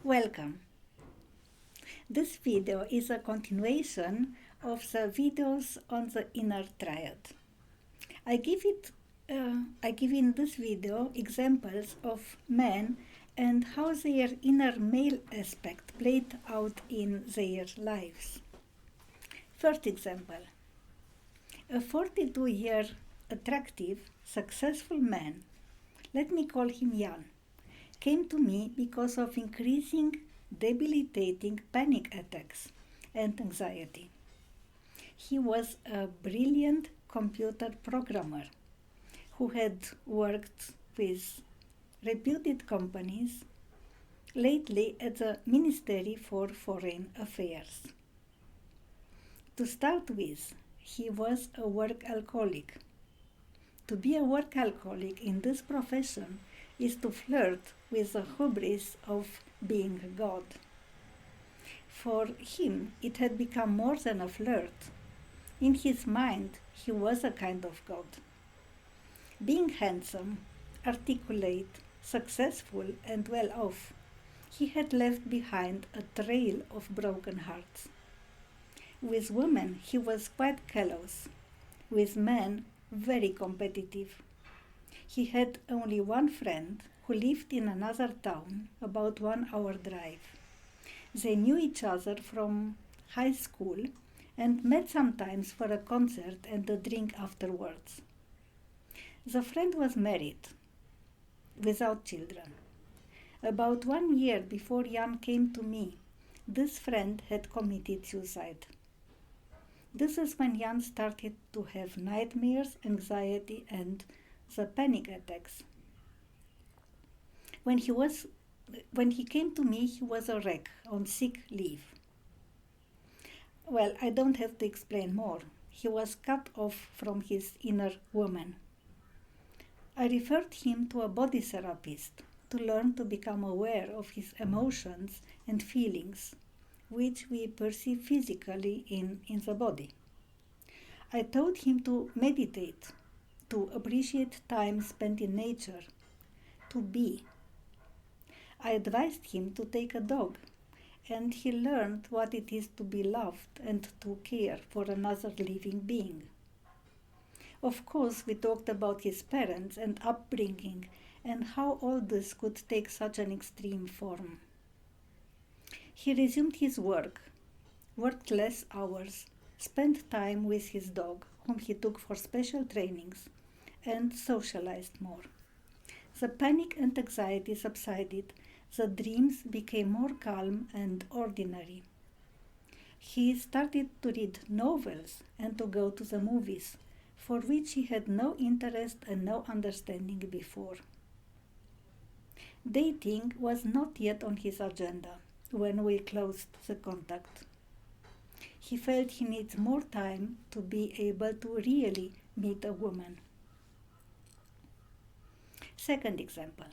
Welcome. This video is a continuation of the videos on the Inner Triad. I give in this video examples of men and how their inner male aspect played out in their lives. First example. A 42-year attractive, successful man, let me call him Jan, came to me because of increasing debilitating panic attacks and anxiety. He was a brilliant computer programmer who had worked with reputed companies, lately at the Ministry for Foreign Affairs. To start with, he was a work alcoholic. To be a work alcoholic in this profession is to flirt with the hubris of being God. For him, it had become more than a flirt. In his mind, he was a kind of God. Being handsome, articulate, successful, and well off, he had left behind a trail of broken hearts. With women, he was quite callous. With men, very competitive. He had only one friend who lived in another town, about 1 hour drive. They knew each other from high school and met sometimes for a concert and a drink afterwards. The friend was married, without children. About 1 year before Jan came to me, this friend had committed suicide. This is when Jan started to have nightmares, anxiety, and the panic attacks. When he came to me, he was a wreck, on sick leave. Well, I don't have to explain more. He was cut off from his inner woman. I referred him to a body therapist to learn to become aware of his emotions and feelings, which we perceive physically in the body. I told him to meditate, to appreciate time spent in nature, to be. I advised him to take a dog, and he learned what it is to be loved and to care for another living being. Of course, we talked about his parents and upbringing and how all this could take such an extreme form. He resumed his work, worked less hours, spent time with his dog, whom he took for special trainings, and socialized more. The panic and anxiety subsided, the dreams became more calm and ordinary. He started to read novels and to go to the movies, for which he had no interest and no understanding before. Dating was not yet on his agenda when we closed the contact. He felt he needs more time to be able to really meet a woman. Second example.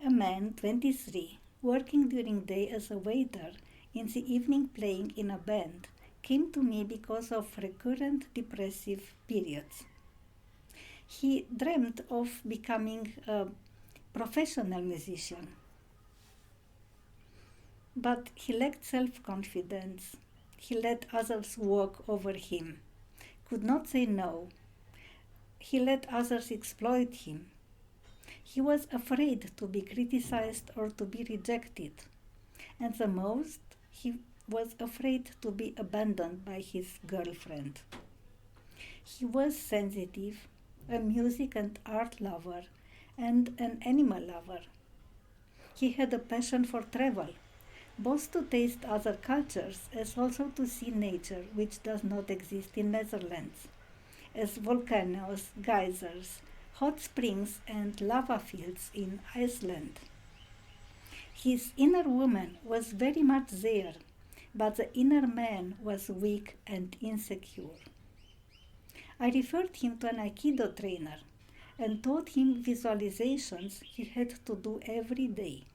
A man, 23, working during day as a waiter, in the evening playing in a band, came to me because of recurrent depressive periods. He dreamed of becoming a professional musician, but he lacked self-confidence. He let others walk over him, could not say no. He let others exploit him. He was afraid to be criticized or to be rejected, and the most, he was afraid to be abandoned by his girlfriend. He was sensitive, a music and art lover, and an animal lover. He had a passion for travel, both to taste other cultures as also to see nature which does not exist in Netherlands, as volcanoes, geysers, hot springs and lava fields in Iceland. His inner woman was very much there, but the inner man was weak and insecure. I referred him to an Aikido trainer and taught him visualizations he had to do every day.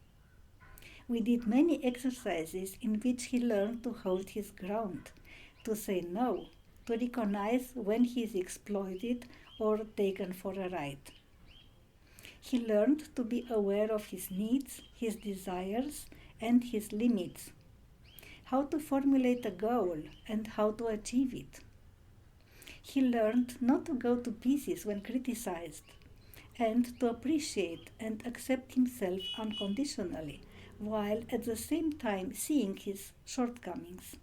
We did many exercises in which he learned to hold his ground, to say no, to recognize when he is exploited or taken for a ride. He learned to be aware of his needs, his desires, and his limits, how to formulate a goal and how to achieve it. He learned not to go to pieces when criticized, and to appreciate and accept himself unconditionally, while at the same time seeing his shortcomings.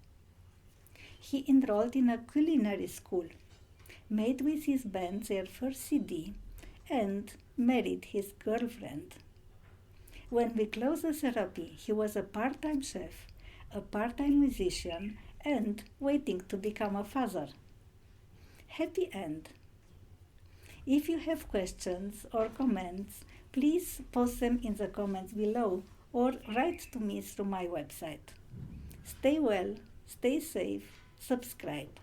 He enrolled in a culinary school, made with his band their first CD, and married his girlfriend. When we closed the therapy, he was a part-time chef, a part-time musician, and waiting to become a father. Happy end. If you have questions or comments, please post them in the comments below or write to me through my website. Stay well, stay safe, subscribe.